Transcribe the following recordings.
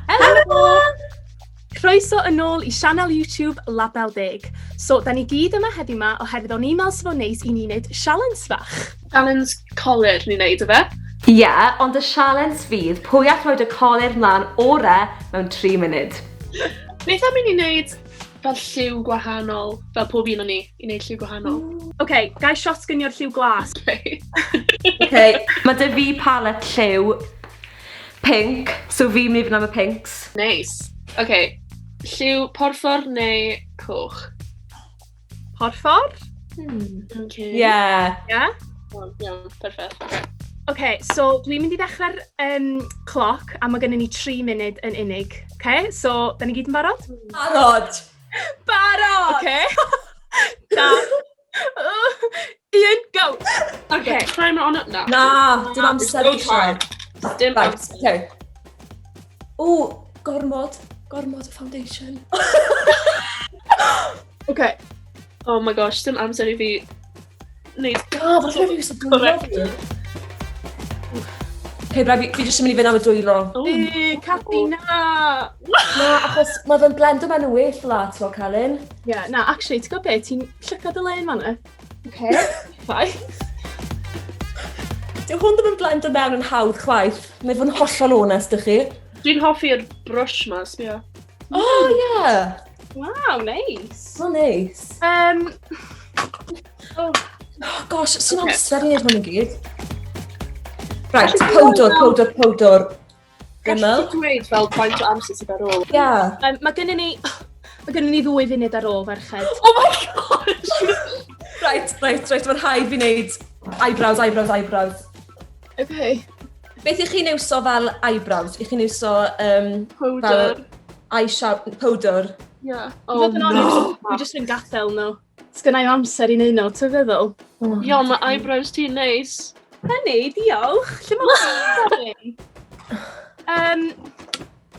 Helo! Croeso yn ôl I sianel YouTube Label Deg. So, da ni gyd yma heddiw yma oherwydd o'n email sy'n fod neis I ni wneud sialens fach. Sialens Colur ni'n neud o fe? Ie, ond y sialens fydd pwy all roed y colir mlaen ore mewn 3 munud. Beth am I ni wneud fel lliw gwahanol, fel pob un o'n ni, I wneud lliw gwahanol? Oce, gai shotgun o'r lliw glas. Okay, mae dy fi palet lliw pink, so fi'n mynd i fynd am y pinks. Nice. Oce, lliw porffor neu coch? Porffor? Okay. Ie. Ie? Iawn, perffaith. Oce, so dwi'n mynd I ddechrau'r cloc a mae gennym ni 3 munud yn unig. Oce, so da ni gyd yn barod? Barod! Barod! Oce. Da. 1, go! Okay, timer on up now. Na, dim amser No I time. Dim Right, amser. okay. O, gormod y foundation. Oce. Oh my gosh, dim amser I fi wneud... Oh, fath o fi yw'n dwylo. Okay, fi jyst yn mynd I fynd am y dwylo. Cadi, na! Na, achos mae fe'n blendo mewn y well la, ti'n fawr Celyn. Ie, na, actually, ti'n gwybod beth, ti'n llygad y len fan'na? Oce. Fai. Dyw hwn ddim yn blendo mewn yn hawdd chwaith. Mae fod yn hollol onest ych chi. Dwi'n hoffi'r brush ma, sbio. Oh, ie. Wow, nice. So neis. Oh, gosh, sy'n amser I wneud hwn i gyd. Right, powdor. Gallwch chi dweud fel faint o amser sydd ar ôl? Ie. Mae gennym ni 2 funud ar ôl ferched. Oh my gosh! Right, mae'n rhaid fi wneud eyebrows. Okay. Beth I chi'n iwso fel eyebrows? I chi'n iwso Powder. powder. Yeah. I fod yn honest, dwi jyst yn gadael nhw. Sgynna I amser I neud nhw, ti'n feddwl? Iawn, mae eyebrows ti'n neis. Hynny, diolch. Lle mae'n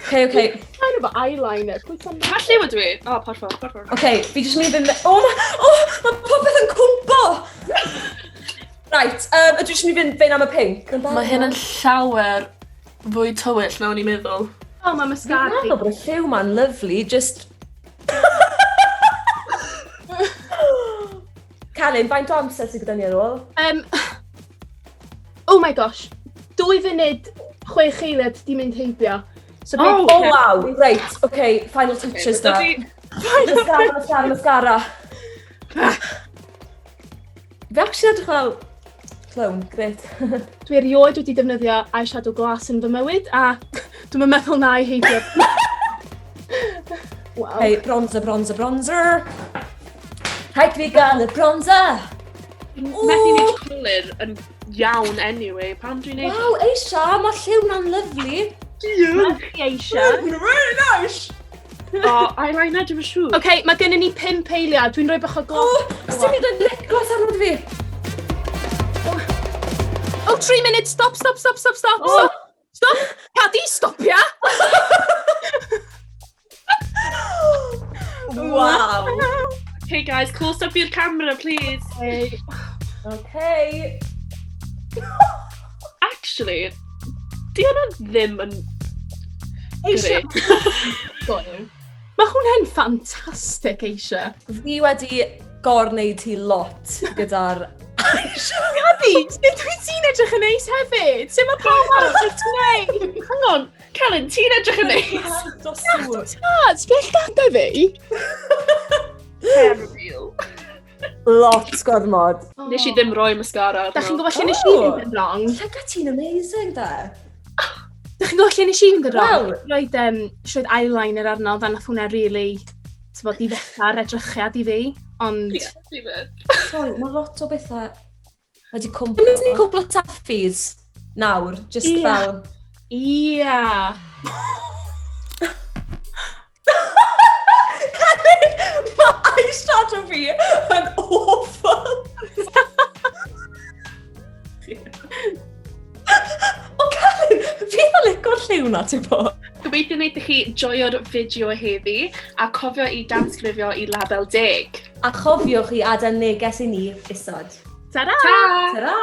Okay. kind of eyeliner. Pa lliw ydw i? O, porffor. Okay, fi jyst mynd I fynd... mae popeth yn cwmpo! Right, ydw I jyst mynd I fynd am y pink. Mae hyn yn llawer fwy tywyll mewn I meddwl. O, mae mascara. Dwi'n meddwl bod y lliw ma'n lyflu, just... Celyn, faint o amser sydd gyda ni ar ôl? Oh my gosh. 2 funud, 6 eiliad di mynd heibio. So Oh, wow, right, okay, final touches da. Mascara. Fi actually edrych fel clown, gret. Dwi erioed wedi defnyddio eyeshadow glas yn fy mywyd, a dwi'n meddwl na I heibio. Wow. Okay, bronzer. Rhaid fi gael y bronzer. Methu wneud colur yn iawn anyway. Pam dwi'n neud? Wow, Aisha, mae lliw na'n lyflu. Diolch I Aisha. Really nice. O, eyeliner dwi'n siŵr. Oce, mae gennym ni 5 eiliad. Dwi'n rhoi bach o glos. Sdim i ddyn lip gloss arno fi. Oh, 3 minutes. Stop. Stop. Cadi, stopia. Wow. Okay guys, close up your camera please. Okay. Actually, di hwnna ddim yn Aisha. greu. Mae hwnna'n ffantastig, Aisha. Fi wedi gorneud hi lot gyda'r Aisha. Cadi, sut wyt ti'n edrych yn neis hefyd? Sut mae pawb arall yn gwneud? Hang on, Celyn, ti'n edrych yn neis? Tad, beth gada fi? Hair reveal. Lot gormod. Nes I ddim rhoi mascara arno. Da chi'n gwybod lle nes i fynd yn wrong? Lega ti'n amazing da. Da chi'n gwybod lle nes i fynd yn wrong? Wel. Roedd eyeliner arno, fan nath hwnna really, ti'n bod, I fetha'r edrychiad I fi, ond... Sorry, mae lot o bethau wedi cwmpo. Dwi'n mynd i cwbl o taffis nawr, just fel... Ia. Mae eyeshadow fi yn awful. O Celyn, fi ddim yn lico'r lliw na, ti'n bo? Gobeithio wneud i chi joio'r fideo heddi a cofio I dansgrifio I Label Deg. A chofiwch I adael neges I ni isod. Ta-da! Ta-ra!